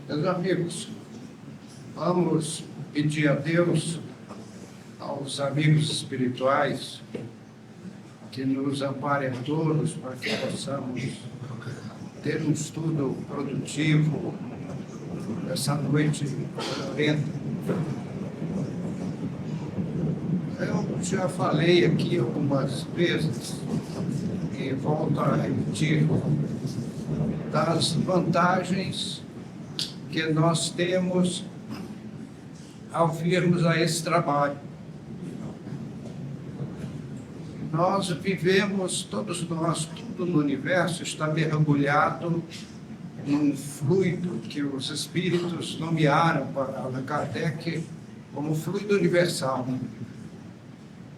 Meus amigos, vamos pedir a Deus, aos amigos espirituais, que nos amparem a todos para que possamos ter um estudo produtivo essa noite violenta. Eu já falei aqui algumas vezes e volto a repetir das vantagens que nós temos ao virmos a esse trabalho. Nós vivemos, todos nós, tudo no universo está mergulhado num fluido que os espíritos nomearam para Allan Kardec como fluido universal.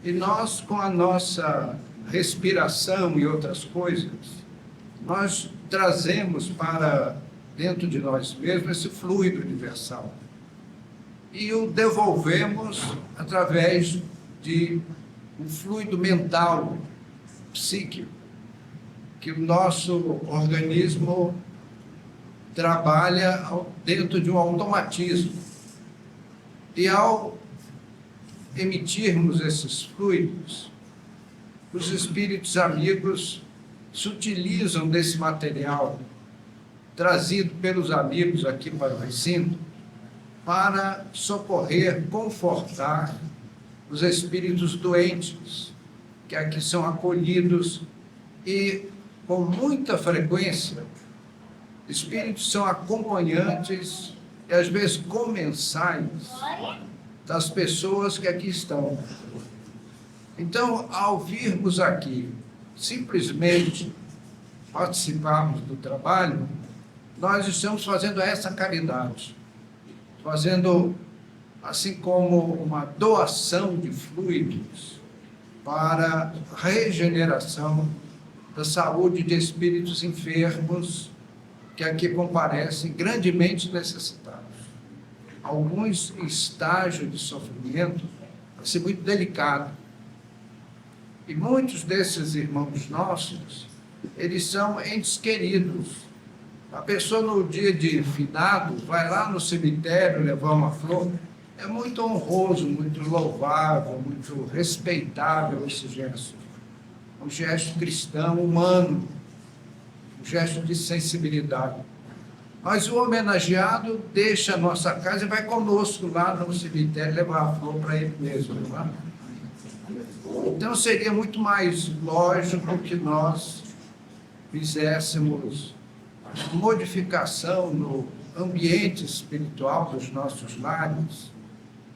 E nós, com a nossa respiração e outras coisas, nós trazemos para dentro de nós mesmos esse fluido universal e o devolvemos através de um fluido mental, psíquico, que o nosso organismo trabalha dentro de um automatismo. E ao emitirmos esses fluidos, os espíritos amigos se utilizam desse material trazido pelos amigos aqui para o recinto para socorrer, confortar os espíritos doentes que aqui são acolhidos e, com muita frequência, espíritos são acompanhantes e, às vezes, comensais das pessoas que aqui estão. Então, ao virmos aqui, simplesmente participarmos do trabalho, nós estamos fazendo essa caridade, fazendo assim como uma doação de fluidos para a regeneração da saúde de espíritos enfermos que aqui comparecem grandemente necessitados. Alguns em estágio de sofrimento, assim, muito delicado. E muitos desses irmãos nossos, eles são entes queridos. A pessoa no dia de finado vai lá no cemitério levar uma flor. É muito honroso, muito louvável, muito respeitável esse gesto. Um gesto cristão, humano, um gesto de sensibilidade. Mas o homenageado deixa a nossa casa e vai conosco lá no cemitério levar a flor para ele mesmo. Não é? Então seria muito mais lógico que nós fizéssemos modificação no ambiente espiritual dos nossos lares,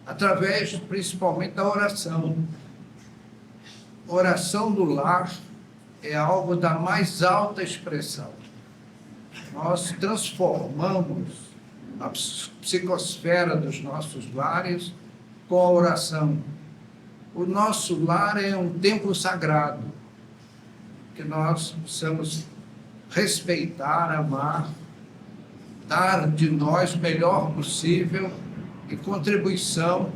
através principalmente da oração. Oração do lar é algo da mais alta expressão. Nós transformamos a psicosfera dos nossos lares com a oração. O nosso lar é um templo sagrado, que nós precisamos respeitar, amar, dar de nós o melhor possível e contribuição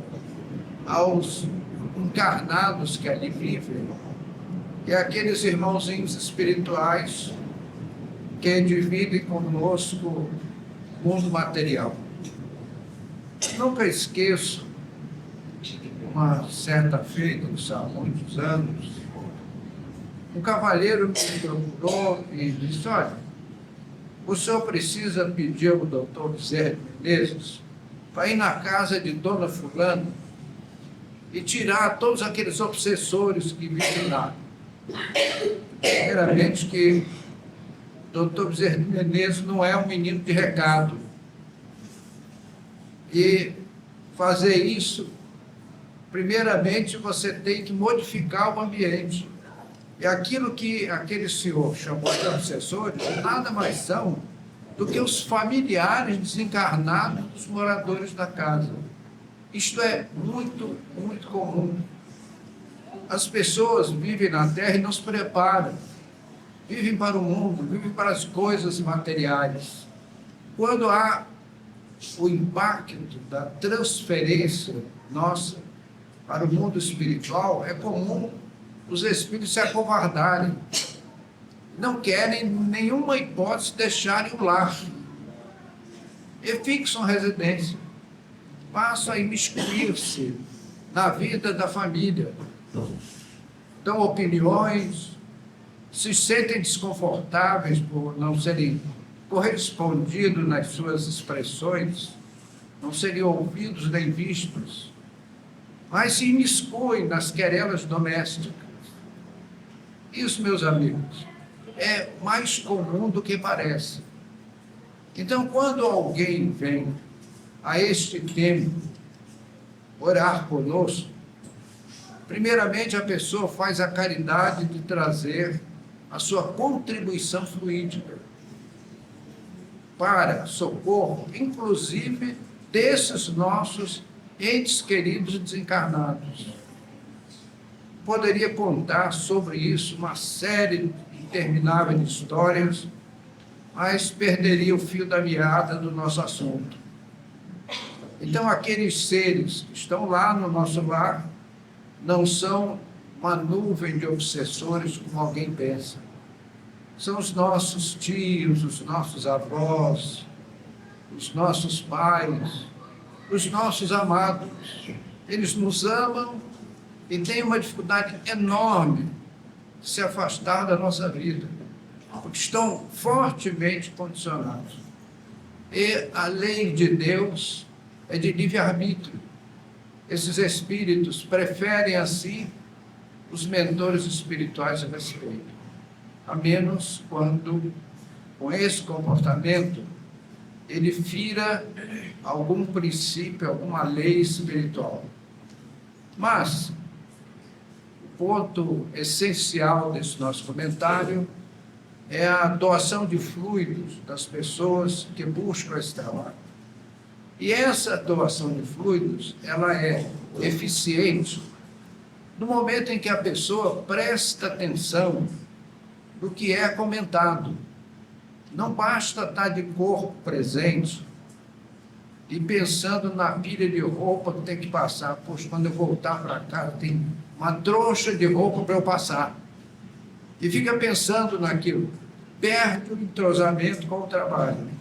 aos encarnados que ali vivem e aqueles irmãozinhos espirituais que dividem conosco o mundo material. Nunca esqueço, uma certa feita, há muitos anos, um cavalheiro me procurou e disse: olha, o senhor precisa pedir ao doutor Bezerra de Menezes para ir na casa de Dona Fulana e tirar todos aqueles obsessores que vivem lá. Primeiramente que doutor Bezerra de Menezes não é um menino de recado. E fazer isso, primeiramente você tem que modificar o ambiente. E aquilo que aquele senhor chamou de obsessores nada mais são do que os familiares desencarnados dos moradores da casa. Isto é muito, muito comum. As pessoas vivem na Terra e não se preparam. Vivem para o mundo, vivem para as coisas materiais. Quando há o impacto da transferência nossa para o mundo espiritual, é comum os espíritos se acovardarem. Não querem, em nenhuma hipótese, deixarem o lar. e fixam residência, passam a imiscuir-se na vida da família, dão opiniões, se sentem desconfortáveis por não serem correspondidos nas suas expressões, não serem ouvidos nem vistos, mas se imiscuem nas querelas domésticas. Isso, meus amigos, é mais comum do que parece. Então, quando alguém vem a este tempo orar conosco, primeiramente a pessoa faz a caridade de trazer a sua contribuição fluídica para socorro, inclusive desses nossos entes queridos desencarnados. Poderia contar sobre isso uma série interminável de histórias, mas perderia o fio da meada do nosso assunto. Então, aqueles seres que estão lá no nosso lar não são uma nuvem de obsessores como alguém pensa. São os nossos tios, os nossos avós, os nossos pais, os nossos amados. Eles nos amam e têm uma dificuldade enorme de se afastar da nossa vida, porque estão fortemente condicionados. E a lei de Deus é de livre-arbítrio. Esses espíritos preferem, assim, os mentores espirituais a respeito, a menos quando, com esse comportamento, ele fira algum princípio, alguma lei espiritual. Mas o ponto essencial desse nosso comentário é a doação de fluidos das pessoas que buscam esse trabalho. E essa doação de fluidos, ela é eficiente no momento em que a pessoa presta atenção no que é comentado. Não basta estar de corpo presente e pensando na pilha de roupa que tem que passar. Poxa, quando eu voltar para casa, tem uma trouxa de roupa para eu passar. E fica pensando naquilo. Perde o entrosamento com o trabalho.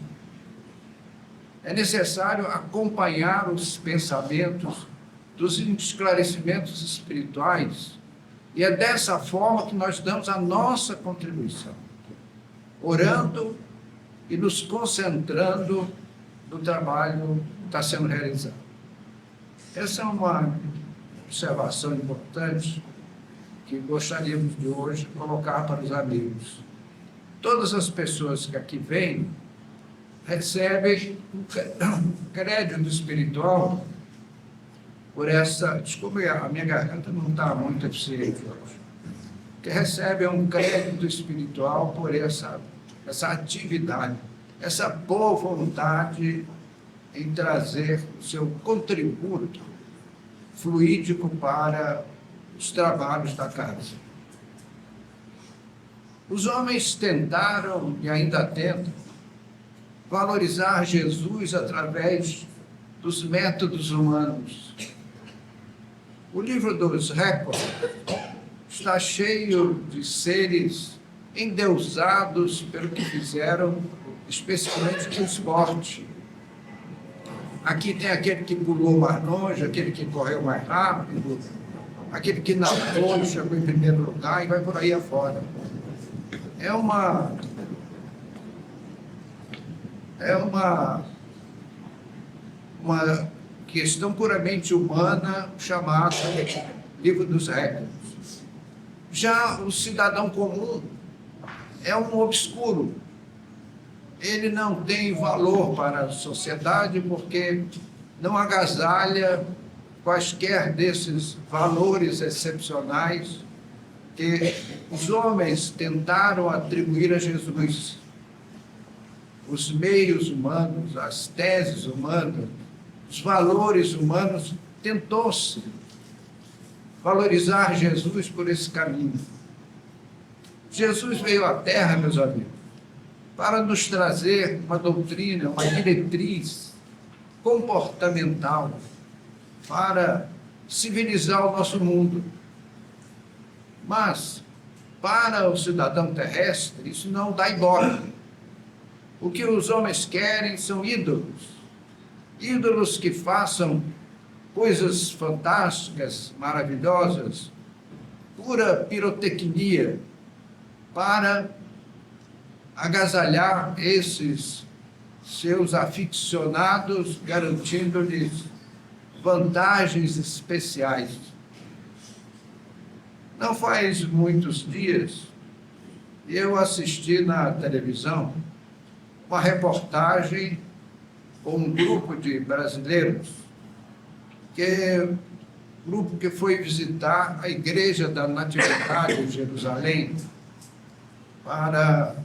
É necessário acompanhar os pensamentos dos esclarecimentos espirituais, e é dessa forma que nós damos a nossa contribuição, orando e nos concentrando no trabalho que está sendo realizado. Essa é uma observação importante que gostaríamos de hoje colocar para os amigos. Todas as pessoas que aqui vêm recebem um crédito espiritual por essa... Desculpe, a minha garganta não está muito eficiente hoje. Que recebem um crédito espiritual por essa atividade, essa boa vontade em trazer o seu contributo fluídico para os trabalhos da casa. Os homens tentaram, e ainda tentam, valorizar Jesus através dos métodos humanos. O livro dos Records está cheio de seres endeusados pelo que fizeram, especialmente no esporte. Aqui tem aquele que pulou mais longe, aquele que correu mais rápido, aquele que nadou, chegou em primeiro lugar e vai por aí afora. É uma questão puramente humana chamada livro dos Records. Já o cidadão comum é um obscuro. Ele não tem valor para a sociedade porque não agasalha quaisquer desses valores excepcionais que os homens tentaram atribuir a Jesus. Os meios humanos, as teses humanas, os valores humanos, tentou-se valorizar Jesus por esse caminho. Jesus veio à Terra, meus amigos, para nos trazer uma doutrina, uma diretriz comportamental para civilizar o nosso mundo. Mas, para o cidadão terrestre, isso não dá ibope. O que os homens querem são ídolos. ídolos que façam coisas fantásticas, maravilhosas, pura pirotecnia, para agasalhar esses seus aficionados, garantindo-lhes vantagens especiais. Não faz muitos dias, eu assisti na televisão uma reportagem com um grupo de brasileiros, grupo que foi visitar a Igreja da Natividade em Jerusalém para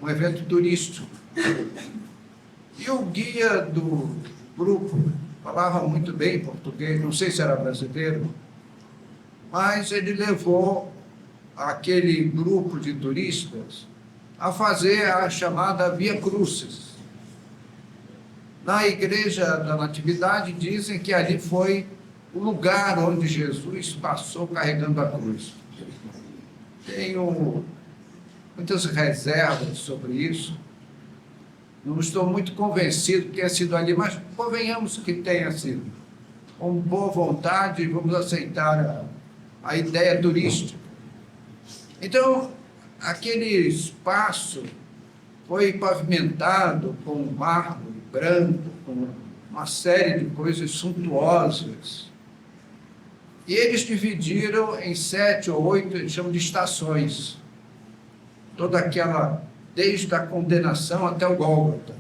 um evento turístico. E o guia do grupo falava muito bem português, não sei se era brasileiro, mas ele levou aquele grupo de turistas a fazer a chamada Via Crucis. Na Igreja da Natividade dizem que ali foi o lugar onde Jesus passou carregando a cruz. Tenho muitas reservas sobre isso. Não estou muito convencido que tenha sido ali, mas convenhamos que tenha sido. Com boa vontade, vamos aceitar a ideia turística. Então, aquele espaço foi pavimentado com mármore branco, com uma série de coisas suntuosas. E eles dividiram em 7 ou 8, eles chamam de estações. Toda aquela, desde a condenação até o Gólgota.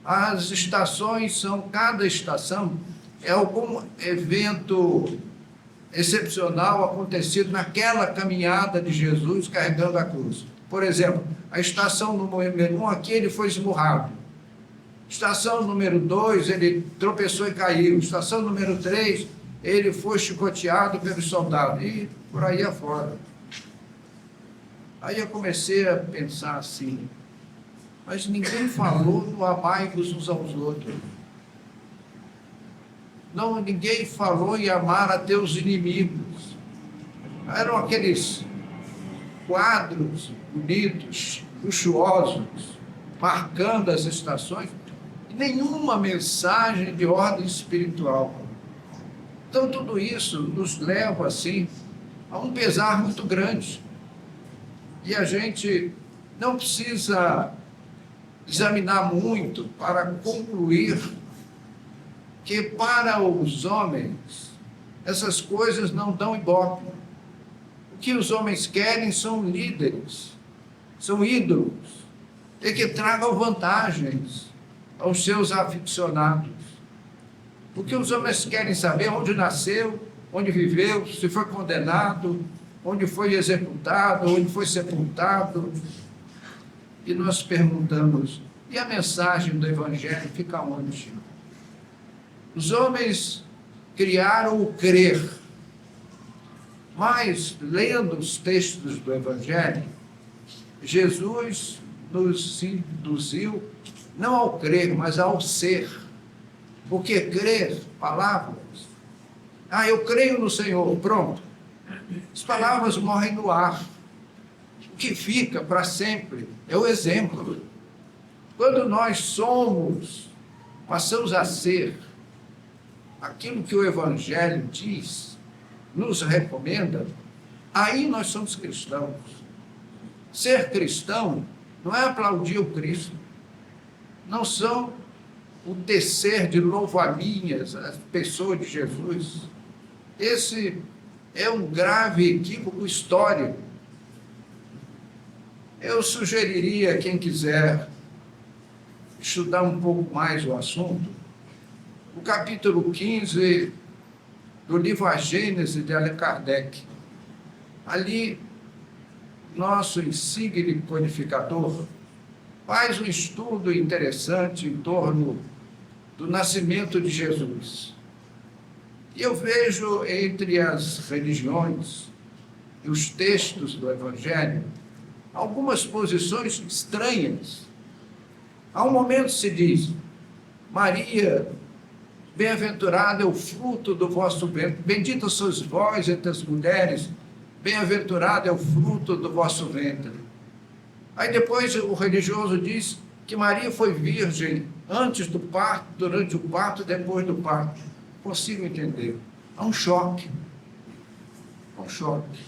As estações cada estação é algum evento excepcional acontecido naquela caminhada de Jesus carregando a cruz. Por exemplo, a estação número 1 aqui, ele foi esmurrado. Estação número 2, ele tropeçou e caiu. Estação número 3, ele foi chicoteado pelos soldados. E por aí afora. Aí eu comecei a pensar assim, mas ninguém falou do amai-vos uns aos outros. Não, ninguém falou em amar a teus inimigos. Eram aqueles quadros bonitos, luxuosos, marcando as estações, e nenhuma mensagem de ordem espiritual. Então, tudo isso nos leva, assim, a um pesar muito grande. E a gente não precisa examinar muito para concluir que para os homens essas coisas não dão ibope. O que os homens querem são líderes, são ídolos, e que tragam vantagens aos seus aficionados. O que os homens querem saber onde nasceu, onde viveu, se foi condenado, onde foi executado, onde foi sepultado. E nós perguntamos, e a mensagem do Evangelho fica onde? Os homens criaram o crer, mas, lendo os textos do Evangelho, Jesus nos induziu não ao crer, mas ao ser. Porque crer, palavras, eu creio no Senhor, pronto. As palavras morrem no ar. O que fica para sempre é o exemplo. Quando nós somos, passamos a ser aquilo que o Evangelho diz, nos recomenda, aí nós somos cristãos. Ser cristão não é aplaudir o Cristo, não são o tecer de louvaminhas à pessoa de Jesus. Esse é um grave equívoco histórico. Eu sugeriria a quem quiser estudar um pouco mais o assunto, o capítulo 15 do livro A Gênese de Allan Kardec. Ali, nosso insigne codificador faz um estudo interessante em torno do nascimento de Jesus. E eu vejo entre as religiões e os textos do Evangelho algumas posições estranhas. Há um momento se diz, Maria, bem-aventurado é o fruto do vosso ventre, bendita sois vós entre as mulheres, bem-aventurado é o fruto do vosso ventre. Aí depois o religioso diz, que Maria foi virgem antes do parto, durante o parto e depois do parto. Consigo entender. É um choque. É um choque.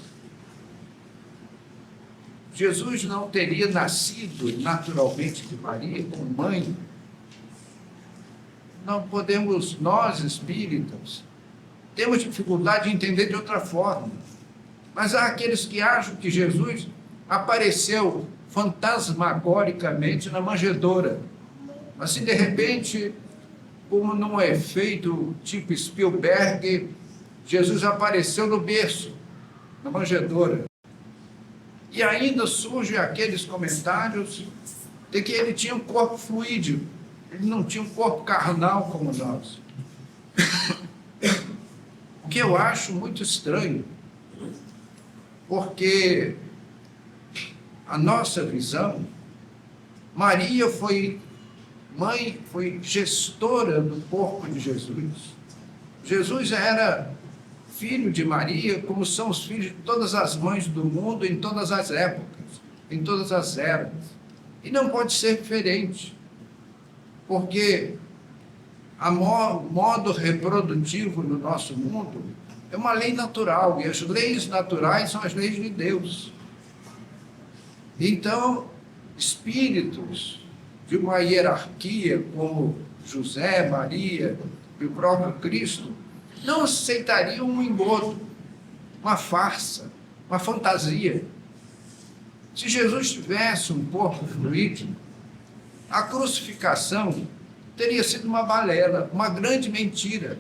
Jesus não teria nascido naturalmente de Maria como mãe. Não podemos, nós espíritas, temos dificuldade de entender de outra forma. Mas há aqueles que acham que Jesus apareceu fantasmagoricamente na manjedoura. Assim, de repente, como num efeito tipo Spielberg, Jesus apareceu no berço, na manjedoura. E ainda surgem aqueles comentários de que ele tinha um corpo fluídico, ele não tinha um corpo carnal como nós. O que eu acho muito estranho, porque a nossa visão, Maria foi mãe, foi gestora do corpo de Jesus. Jesus era filho de Maria, como são os filhos de todas as mães do mundo, em todas as épocas, em todas as eras. E não pode ser diferente, porque o modo reprodutivo no nosso mundo é uma lei natural, e as leis naturais são as leis de Deus. Então, espíritos de uma hierarquia como José, Maria e o próprio Cristo não aceitariam um engodo, uma farsa, uma fantasia. Se Jesus tivesse um corpo fluídico, a crucificação teria sido uma balela, uma grande mentira.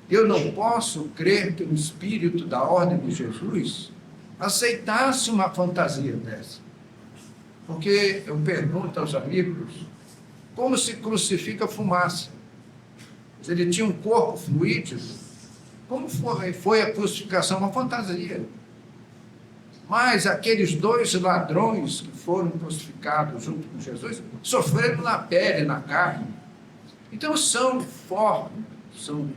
Eu não posso crer que o espírito da ordem de Jesus aceitasse uma fantasia dessa. Porque eu pergunto aos amigos, como se crucifica fumaça? Se ele tinha um corpo fluídico, como foi a crucificação? Uma fantasia. Mas aqueles 2 ladrões que foram crucificados junto com Jesus, sofreram na pele, na carne. Então são formas, são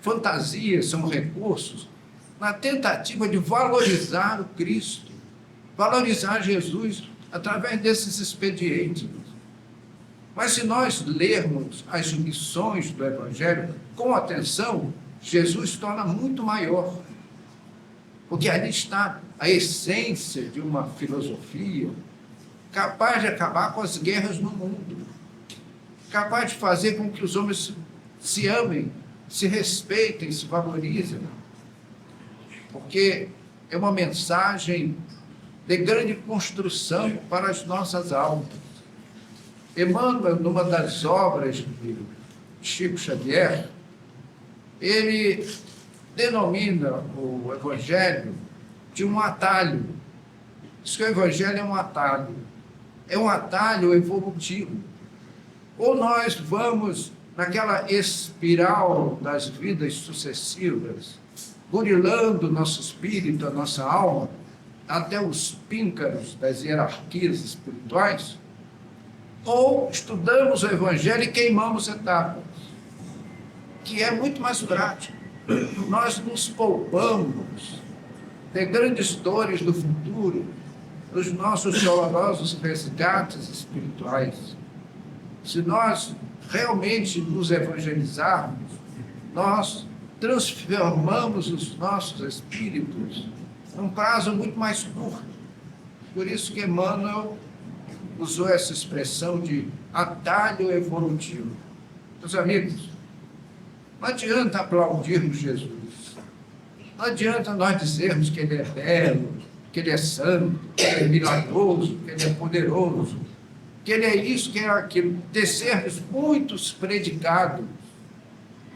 fantasias, são recursos, na tentativa de valorizar o Cristo, valorizar Jesus, através desses expedientes. Mas se nós lermos as lições do Evangelho com atenção, Jesus se torna muito maior. Porque ali está a essência de uma filosofia capaz de acabar com as guerras no mundo, capaz de fazer com que os homens se amem, se respeitem, se valorizem. Porque é uma mensagem de grande construção para as nossas almas. Emmanuel, numa das obras de Chico Xavier, ele denomina o Evangelho de um atalho. Diz que o Evangelho é um atalho evolutivo. Ou nós vamos naquela espiral das vidas sucessivas, burilando o nosso espírito, a nossa alma, até os píncaros das hierarquias espirituais, ou estudamos o Evangelho e queimamos etapas, que é muito mais prático. Nós nos poupamos de grandes dores do futuro, dos nossos dolorosos resgates espirituais. Se nós realmente nos evangelizarmos, nós transformamos os nossos espíritos num prazo muito mais curto. Por isso que Emmanuel usou essa expressão de atalho evolutivo. Meus amigos, não adianta aplaudirmos Jesus. Não adianta nós dizermos que ele é belo, que ele é santo, que ele é milagroso, que ele é poderoso, que ele é isso, que é aquilo, tecermos muitos predicados.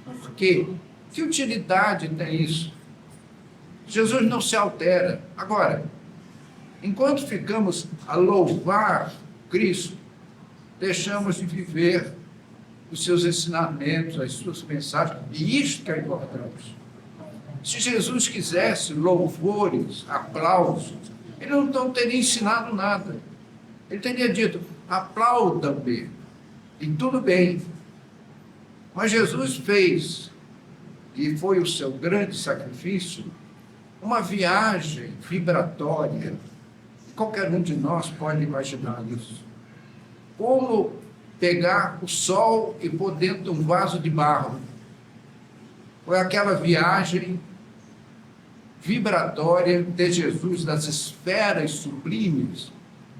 Por quê? Que utilidade tem isso? Jesus não se altera. Agora, enquanto ficamos a louvar Cristo, deixamos de viver os seus ensinamentos, as suas mensagens, e isso que é importante. Se Jesus quisesse louvores, aplausos, ele não teria ensinado nada. Ele teria dito, aplaudam-me, e tudo bem. Mas Jesus fez, e foi o seu grande sacrifício, uma viagem vibratória. Qualquer um de nós pode imaginar isso. como pegar o sol e pôr dentro de um vaso de barro. Foi aquela viagem vibratória de Jesus das esferas sublimes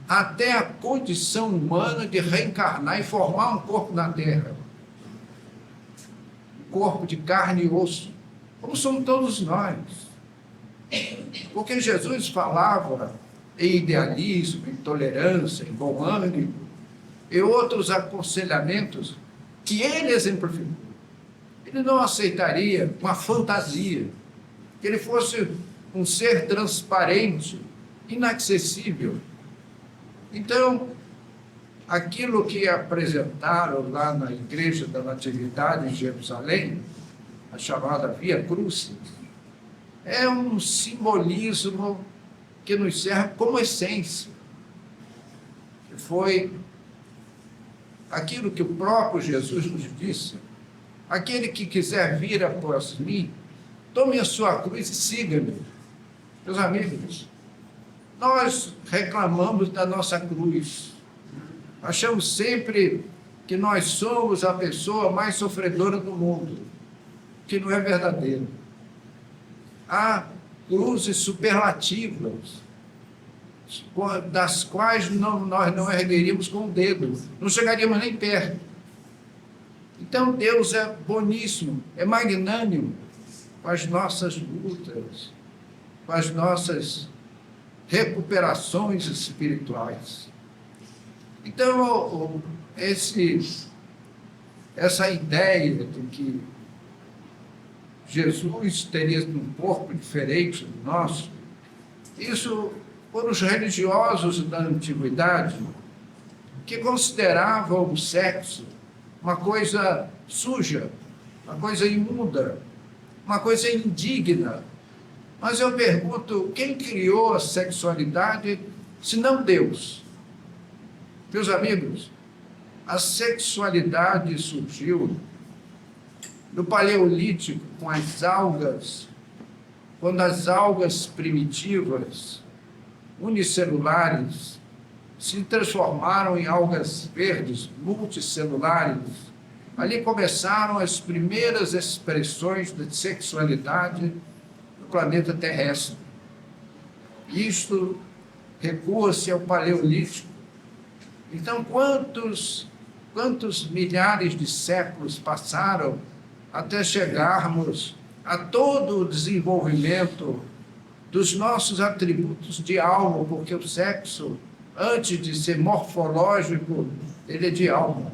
até a condição humana de reencarnar e formar um corpo na Terra. Um corpo de carne e osso, como somos todos nós. Porque Jesus falava em idealismo, em tolerância, em bom ânimo, e outros aconselhamentos que ele exemplificou. Ele não aceitaria uma fantasia, que ele fosse um ser transparente, inacessível. Então, aquilo que apresentaram lá na Igreja da Natividade em Jerusalém, a chamada Via Crucis, é um simbolismo que nos serve como essência. Foi aquilo que o próprio Jesus nos disse: aquele que quiser vir após mim, tome a sua cruz e siga-me. Meus amigos, nós reclamamos da nossa cruz. Achamos sempre que nós somos a pessoa mais sofredora do mundo, que não é verdadeiro. Há cruzes superlativas, das quais nós não ergueríamos com o dedo, não chegaríamos nem perto. Então Deus é boníssimo, é magnânimo com as nossas lutas, com as nossas recuperações espirituais. Então, essa ideia de que Jesus teria um corpo diferente do nosso, isso foram os religiosos da antiguidade que consideravam o sexo uma coisa suja, uma coisa imunda, uma coisa indigna. Mas eu pergunto, quem criou a sexualidade, se não Deus? Meus amigos, a sexualidade surgiu no Paleolítico, com as algas, quando as algas primitivas, unicelulares, se transformaram em algas verdes, multicelulares. Ali começaram as primeiras expressões de sexualidade no planeta terrestre. Isto recua-se ao Paleolítico. Então, quantos milhares de séculos passaram até chegarmos a todo o desenvolvimento dos nossos atributos de alma, porque o sexo, antes de ser morfológico, ele é de alma.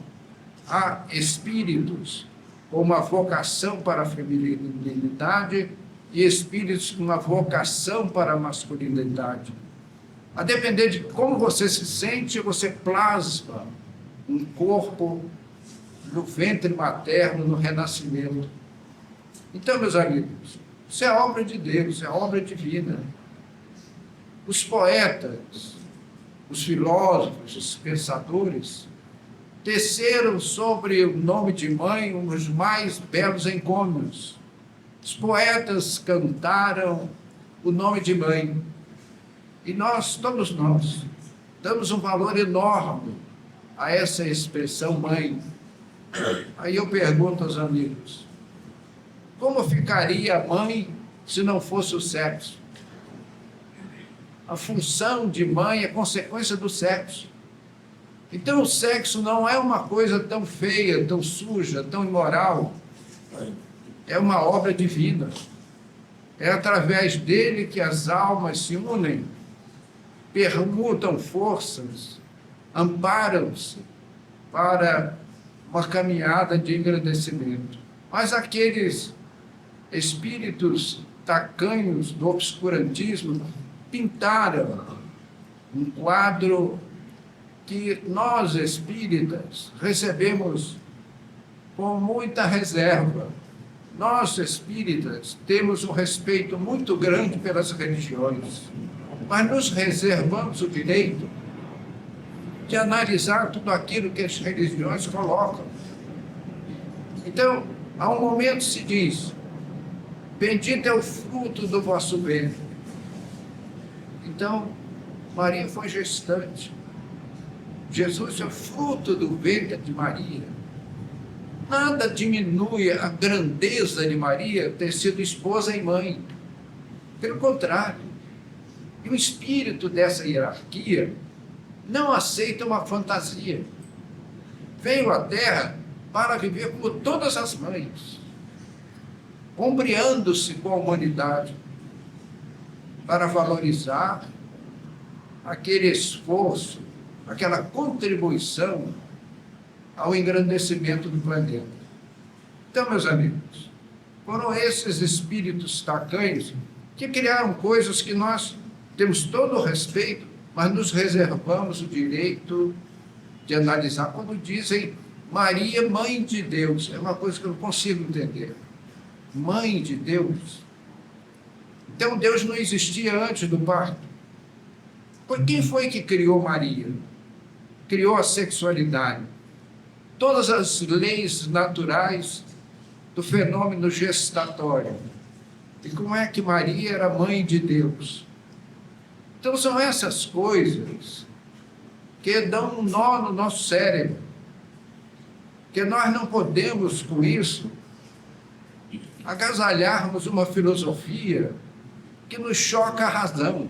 Há espíritos com uma vocação para a feminilidade e espíritos com uma vocação para a masculinidade. A depender de como você se sente, você plasma um corpo no ventre materno, no renascimento. Então, meus amigos, isso é obra de Deus, é obra divina. Os poetas, os filósofos, os pensadores, teceram sobre o nome de mãe os mais belos encômios. Os poetas cantaram o nome de mãe. E nós, todos nós, damos um valor enorme a essa expressão mãe. Aí eu pergunto aos amigos, como ficaria a mãe se não fosse o sexo? A função de mãe é consequência do sexo. Então o sexo não é uma coisa tão feia, tão suja, tão imoral. É uma obra divina. É através dele que as almas se unem, permutam forças, amparam-se para uma caminhada de engrandecimento. Mas aqueles espíritos tacanhos do obscurantismo pintaram um quadro que nós, espíritas, recebemos com muita reserva. Nós, espíritas, temos um respeito muito grande pelas religiões, mas nos reservamos o direito de analisar tudo aquilo que as religiões colocam. Então, há um momento se diz, bendito é o fruto do vosso ventre. Então, Maria foi gestante. Jesus é fruto do ventre de Maria. Nada diminui a grandeza de Maria ter sido esposa e mãe. Pelo contrário, e o espírito dessa hierarquia não aceita uma fantasia. Veio à Terra para viver como todas as mães, ombreando-se com a humanidade, para valorizar aquele esforço, aquela contribuição ao engrandecimento do planeta. Então, meus amigos, foram esses espíritos tacanhos que criaram coisas que nós temos todo o respeito, mas nos reservamos o direito de analisar. Quando dizem Maria, mãe de Deus, é uma coisa que eu não consigo entender. Mãe de Deus. Então, Deus não existia antes do parto. Por quem foi que criou Maria? Criou a sexualidade. Todas as leis naturais do fenômeno gestatório. E como é que Maria era mãe de Deus? Então, são essas coisas que dão um nó no nosso cérebro, que nós não podemos, com isso, agasalharmos uma filosofia que nos choca a razão.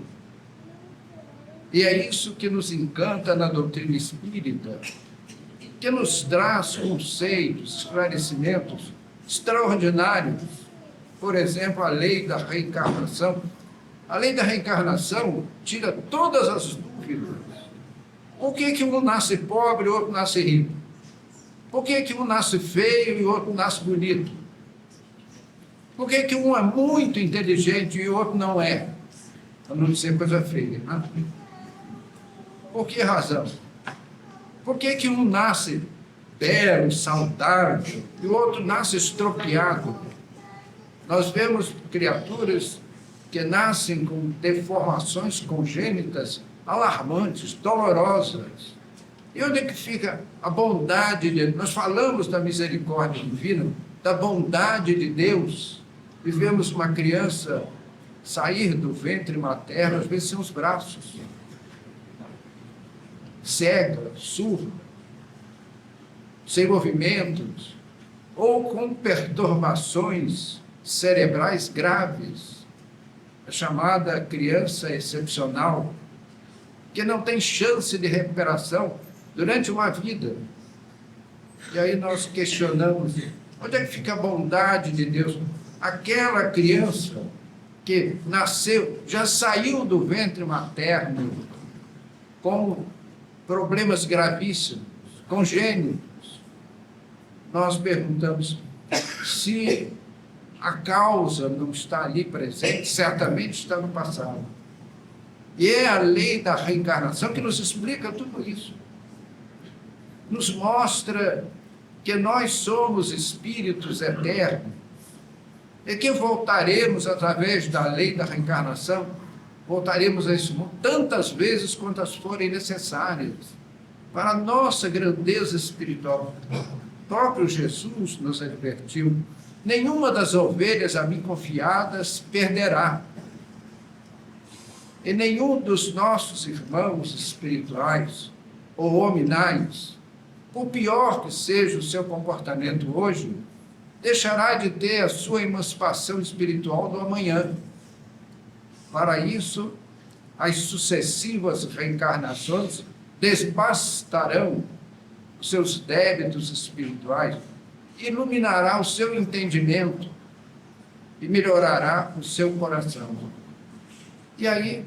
E é isso que nos encanta na doutrina espírita, que nos traz conceitos, esclarecimentos extraordinários. Por exemplo, a lei da reencarnação. A lei da reencarnação tira todas as dúvidas. Por que um nasce pobre e o outro nasce rico? Por que um nasce feio e o outro nasce bonito? Por que um é muito inteligente e o outro não é? Para não dizer coisa feia, né? Por que razão? Por que um nasce belo, saudável e o outro nasce estropiado? Nós vemos criaturas que nascem com deformações congênitas alarmantes, dolorosas. E onde é que fica a bondade de Deus? Nós falamos da misericórdia divina, da bondade de Deus. E vemos uma criança sair do ventre materno, às vezes sem os braços, cega, surda, sem movimentos, ou com perturbações cerebrais graves, a chamada criança excepcional, que não tem chance de recuperação durante uma vida. E aí nós questionamos, onde é que fica a bondade de Deus? Aquela criança que nasceu, já saiu do ventre materno com problemas gravíssimos, congênitos. Nós perguntamos se a causa não está ali presente, certamente está no passado. E é a lei da reencarnação que nos explica tudo isso. Nos mostra que nós somos espíritos eternos e que voltaremos através da lei da reencarnação, voltaremos a esse mundo tantas vezes quantas forem necessárias para a nossa grandeza espiritual. O próprio Jesus nos advertiu: nenhuma das ovelhas a mim confiadas perderá. E nenhum dos nossos irmãos espirituais ou hominais, por pior que seja o seu comportamento hoje, deixará de ter a sua emancipação espiritual do amanhã. Para isso, as sucessivas reencarnações desbastarão os seus débitos espirituais, iluminará o seu entendimento e melhorará o seu coração. E aí,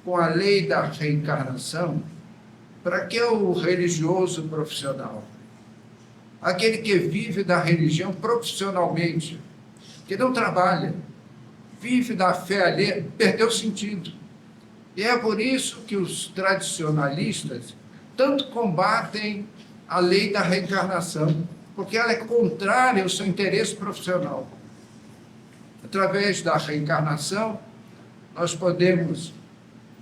com a lei da reencarnação, para que o religioso profissional? Aquele que vive da religião profissionalmente, que não trabalha, vive da fé alheia, perdeu sentido. E é por isso que os tradicionalistas tanto combatem a lei da reencarnação, porque ela é contrária ao seu interesse profissional. Através da reencarnação, nós podemos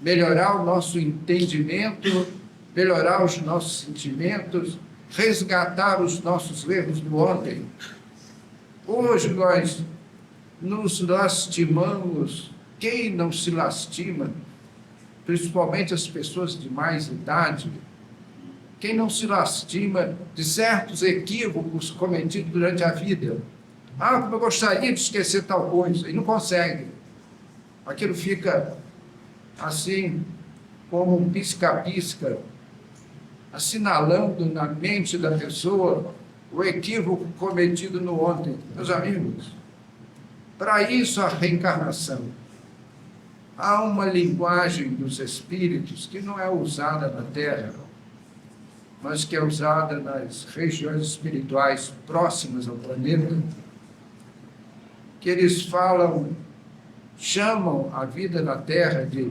melhorar o nosso entendimento, melhorar os nossos sentimentos, resgatar os nossos erros do ontem. Hoje nós nos lastimamos. Quem não se lastima, principalmente as pessoas de mais idade, Quem não se lastima de certos equívocos cometidos durante a vida? Ah, como eu gostaria de esquecer tal coisa, e não consegue. Aquilo fica assim, como um pisca-pisca, assinalando na mente da pessoa o equívoco cometido no ontem. Meus amigos, para isso a reencarnação. Há uma linguagem dos espíritos que não é usada na Terra, mas que é usada nas regiões espirituais próximas ao planeta, que eles chamam a vida na Terra de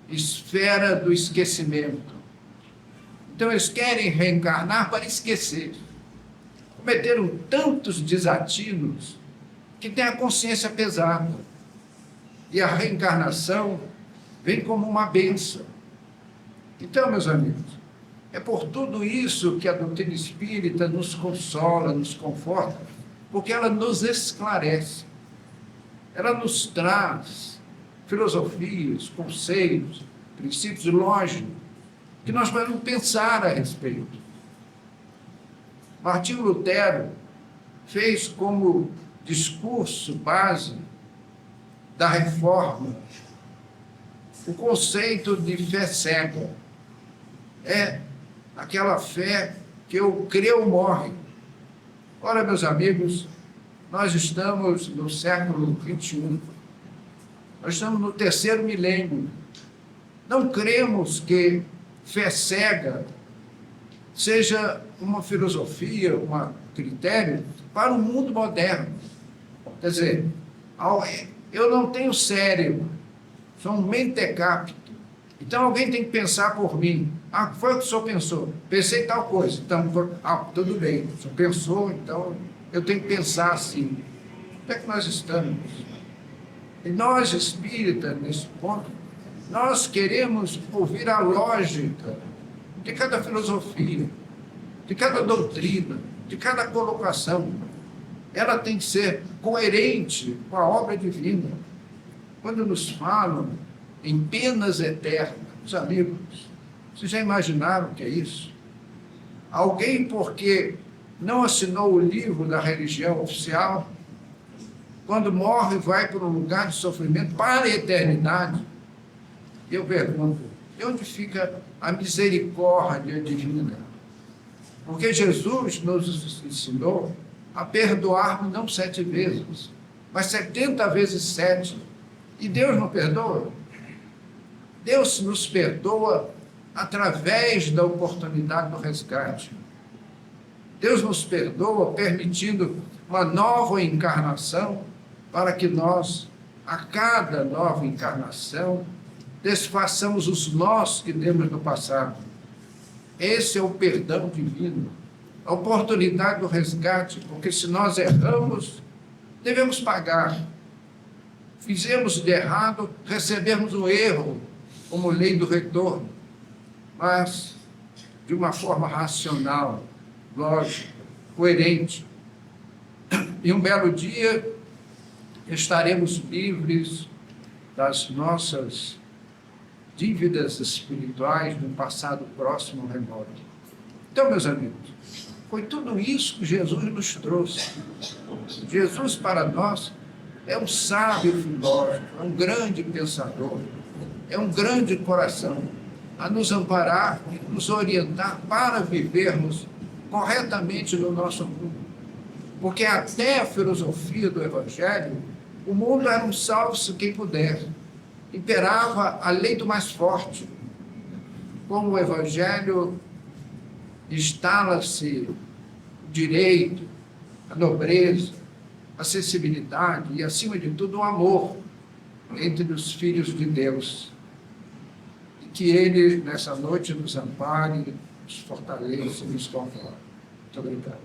esfera do esquecimento. Então eles querem reencarnar para esquecer. Cometeram tantos desatinos que têm a consciência pesada. E a reencarnação vem como uma bênção. Então, meus amigos, é por tudo isso que a doutrina espírita nos consola, nos conforta, porque ela nos esclarece. Ela nos traz filosofias, conceitos, princípios lógicos, que nós vamos pensar a respeito. Martinho Lutero fez como discurso base da reforma o conceito de fé cega. É aquela fé que eu creio morre. Ora, meus amigos, nós estamos no século XXI. Nós estamos no 3º milênio. Não cremos que fé cega seja uma filosofia, um critério para o mundo moderno. Quer dizer, eu não tenho cérebro, sou um mentecapto. Então alguém tem que pensar por mim. Ah, foi o que o senhor pensou? Pensei tal coisa. Então, tudo bem, o senhor pensou, então eu tenho que pensar assim. Onde é que nós estamos? E nós, espíritas, nesse ponto, nós queremos ouvir a lógica de cada filosofia, de cada doutrina, de cada colocação. Ela tem que ser coerente com a obra divina. Quando nos falam em penas eternas, meus amigos, vocês já imaginaram o que é isso? Alguém, porque não assinou o livro da religião oficial, quando morre, vai para um lugar de sofrimento para a eternidade. Eu pergunto, de onde fica a misericórdia divina? Porque Jesus nos ensinou a perdoar não 7 vezes, mas 70 vezes 7. E Deus não perdoa? Deus nos perdoa através da oportunidade do resgate. Deus nos perdoa permitindo uma nova encarnação para que nós, a cada nova encarnação, desfaçamos os nós que temos no passado. Esse é o perdão divino, a oportunidade do resgate, porque se nós erramos, devemos pagar. Fizemos de errado, recebemos o erro, como lei do retorno, mas de uma forma racional, lógica, coerente. E um belo dia estaremos livres das nossas dívidas espirituais do passado próximo remoto. Então, meus amigos, foi tudo isso que Jesus nos trouxe. Jesus, para nós, é um sábio filósofo, é um grande pensador, é um grande coração a nos amparar, nos orientar para vivermos corretamente no nosso mundo. Porque até a filosofia do Evangelho, o mundo era um salve-se quem puder. Imperava a lei do mais forte. Como o Evangelho instala-se o direito, a nobreza, a sensibilidade e, acima de tudo, o amor entre os filhos de Deus. E que Ele, nessa noite, nos ampare, nos fortaleça e nos conforte. Muito obrigado.